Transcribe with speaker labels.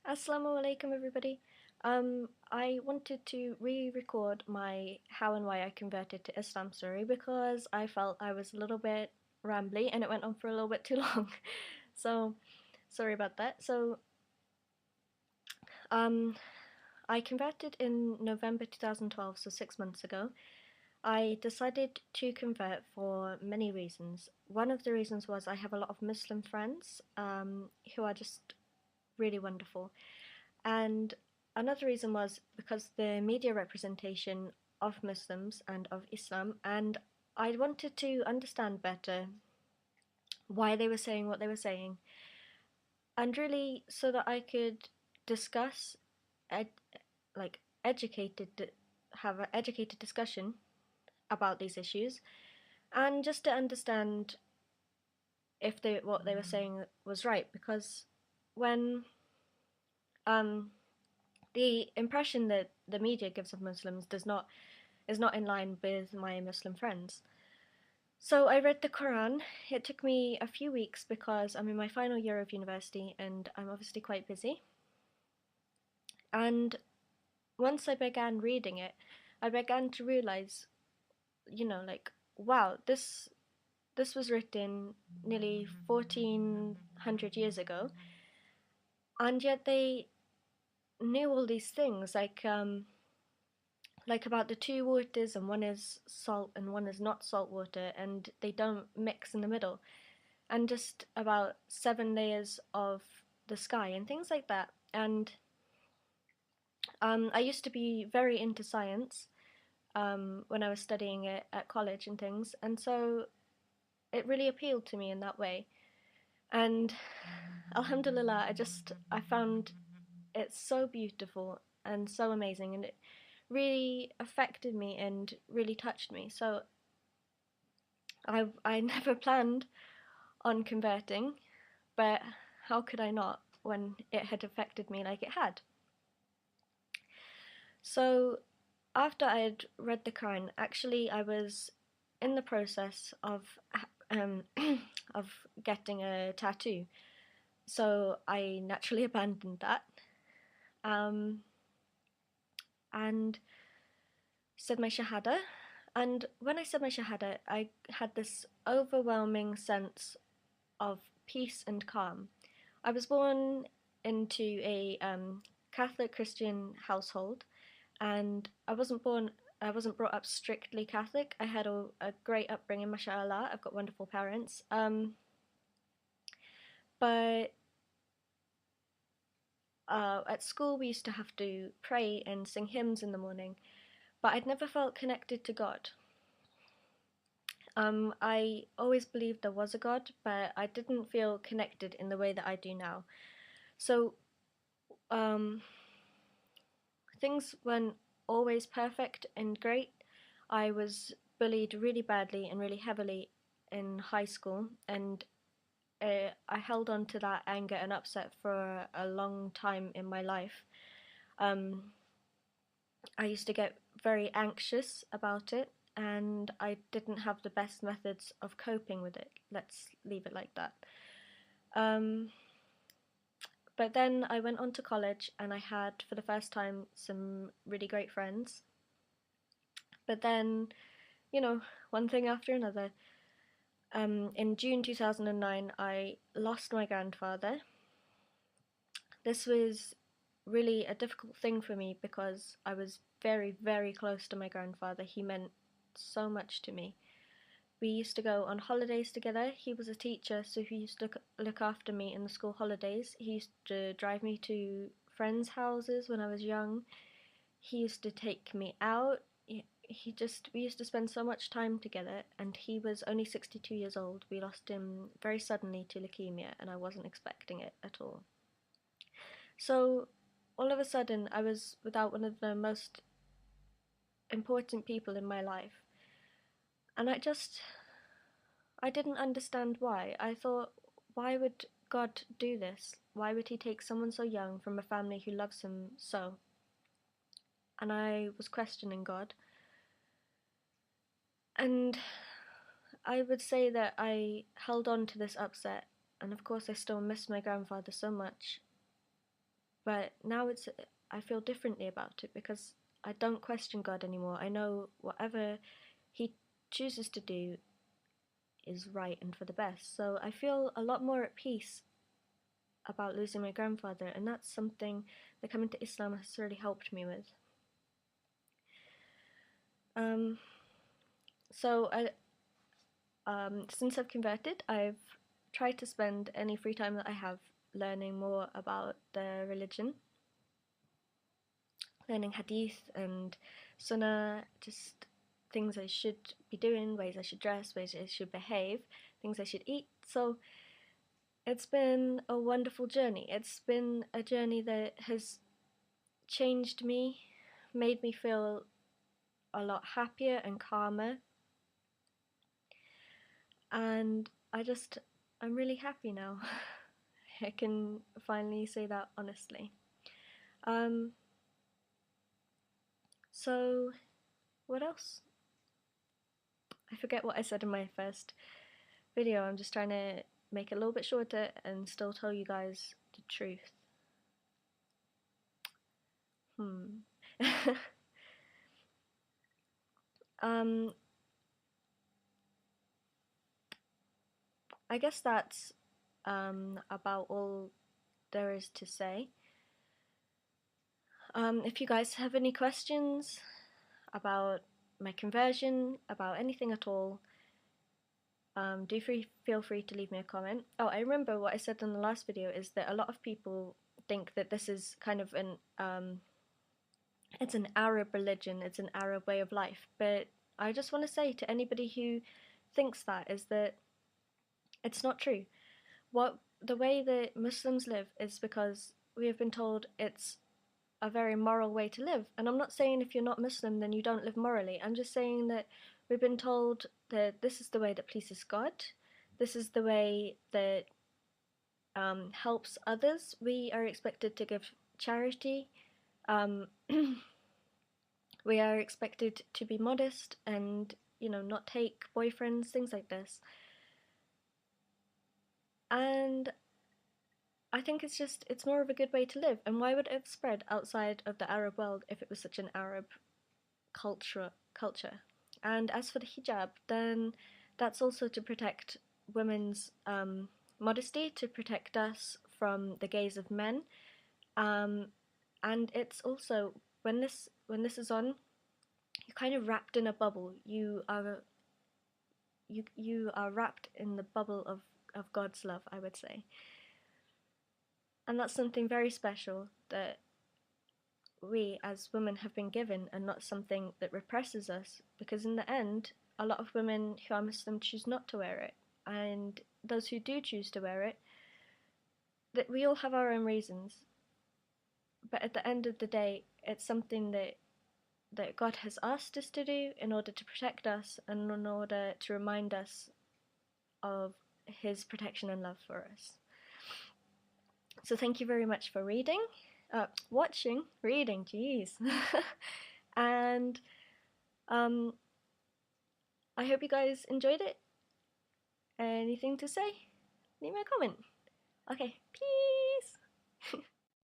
Speaker 1: Assalamu alaikum, everybody. I wanted to re-record my how and why I converted to Islam story because I felt I was a little bit rambly and it went on for a little bit too long. So, sorry about that. Um, I converted in November 2012, so 6 months ago. I decided to convert for many reasons. One of the reasons was I have a lot of Muslim friends who are just really wonderful. And another reason was because the media representation of Muslims and of Islam, and I wanted to understand better why they were saying what they were saying, and really so that I could discuss, ed- like educated, have an educated discussion about these issues, and just to understand if what they were saying was right. Because when um, the impression that the media gives of Muslims is not in line with my Muslim friends. So I read the Quran. It took me a few weeks because I'm in my final year of university and I'm obviously quite busy. And once I began reading it, I began to realize, like, wow, this was written nearly 1400 years ago, and yet they knew all these things, like about the two waters, and one is salt and one is not salt water, and they don't mix in the middle, and just about 7 layers of the sky and things like that. And I used to be very into science when I was studying it at college and things, and so it really appealed to me in that way. And Alhamdulillah, I found it so beautiful and so amazing, and it really affected me and really touched me. So I never planned on converting, but how could I not when it had affected me like it had? So after I had read the Quran, actually I was in the process um, of getting a tattoo. So I naturally abandoned that um, and said my Shahada. And when I said my Shahada, I had this overwhelming sense of peace and calm. I was born into a Catholic Christian household, and I wasn't brought up strictly Catholic. I had a great upbringing, mashallah. I've got wonderful parents. But at school we used to have to pray and sing hymns in the morning, but I'd never felt connected to God. I always believed there was a God, but I didn't feel connected in the way that I do now. So um, things weren't always perfect and great. I was bullied really badly and really heavily in high school, and I held on to that anger and upset for a long time in my life. Um, I used to get very anxious about it, and I didn't have the best methods of coping with it. Let's leave it like that. Um, but then I went on to college, and I had, for the first time, some really great friends. But then, one thing after another. In June 2009, I lost my grandfather. This was really a difficult thing for me because I was very, very close to my grandfather. He meant so much to me. We used to go on holidays together. He was a teacher, so he used to look after me in the school holidays. He used to drive me to friends' houses when I was young. He used to take me out. We used to spend so much time together, and he was only 62 years old. We lost him very suddenly to leukemia, and I wasn't expecting it at all. So all of a sudden I was without one of the most important people in my life, and I didn't understand why. I thought, why would God do this? Why would he take someone so young from a family who loves him so? And I was questioning God. And I would say that I held on to this upset, and of course I still miss my grandfather so much. but now I feel differently about it because I don't question God anymore. I know whatever He chooses to do is right and for the best. So I feel a lot more at peace about losing my grandfather, and that's something that coming to Islam has really helped me with. Um, so since I've converted, I've tried to spend any free time that I have learning more about the religion, learning hadith and sunnah, just things I should be doing, ways I should dress, ways I should behave, things I should eat. So it's been a wonderful journey. It's been a journey that has changed me, made me feel a lot happier and calmer, and I'm really happy now. I can finally say that honestly. Um, so what else? I forget what I said in my first video. I'm just trying to make it a little bit shorter and still tell you guys the truth. um, I guess that's about all there is to say. If you guys have any questions about my conversion, about anything at all, feel free to leave me a comment. Oh, I remember what I said in the last video is that a lot of people think that this is kind of it's an Arab religion, it's an Arab way of life, but I just want to say to anybody who thinks that is that it's not true. The way that Muslims live is because we have been told it's a very moral way to live. And I'm not saying if you're not Muslim then you don't live morally. I'm just saying that we've been told that this is the way that pleases God. This is the way that helps others. We are expected to give charity. Um, we are expected to be modest and, not take boyfriends, things like this. And I think it's more of a good way to live. And why would it have spread outside of the Arab world if it was such an Arab culture? And as for the hijab, then that's also to protect women's modesty, to protect us from the gaze of men. And it's also when this is on, you're kind of wrapped in a bubble. You are wrapped in the bubble of God's love, I would say. And that's something very special that we as women have been given, and not something that represses us, because in the end a lot of women who are Muslim choose not to wear it, and those who do choose to wear it, that we all have our own reasons, but at the end of the day it's something that God has asked us to do in order to protect us and in order to remind us of His protection and love for us. So thank you very much for watching, jeez. And I hope you guys enjoyed it. Anything to say? Leave me a comment. Okay, peace!